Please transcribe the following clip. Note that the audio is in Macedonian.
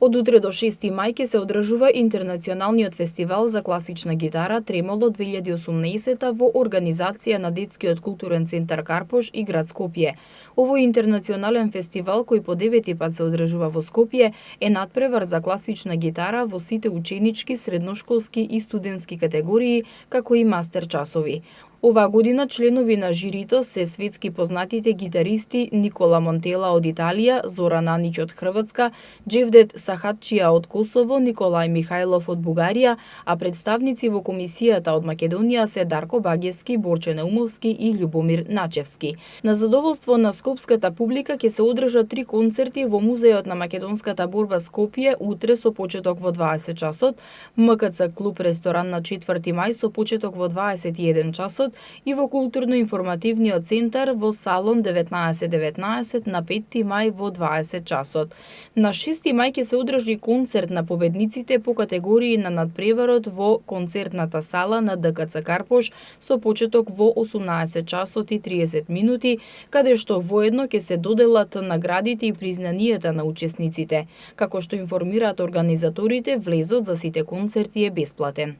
Од утре до 6 мај ќе се одржува Интернационалниот фестивал за класична гитара Тремоло 2018 во организација на Детскиот културен центар Карпош и град Скопје. Овој интернационален фестивал, кој по 9 пат се одржува во Скопје, е надпревар за класична гитара во сите ученички, средношколски и студентски категории, како и мастер часови. Оваа година членови на жирито се светски познатите гитаристи Никола Монтела од Италија, Зоран Анич од Хрватска, Джевдет Сахатчија од Косово, Николај Михајлов од Бугарија, а представници во комисијата од Македонија се Дарко Багески, Борче Наумовски и Љубомир Начевски. На задоволство на скопската публика ќе се одржат 3 концерти во Музејот на македонската борба Скопје утре со почеток во 20 часот, МКЦ клуб ресторан на 4 мај со почеток во 21 часот и во културно-информативниот центар во салон 1919 на 5 мај во 20 часот. На 6 мај ќе се одржи концерт на победниците по категории на надпреварот во концертната сала на ДКЦ Карпош со почеток во 18 часот и 30 минути, каде што воедно ќе се доделат наградите и признанијата на учесниците. Како што информираат организаторите, влезот за сите концерти е бесплатен.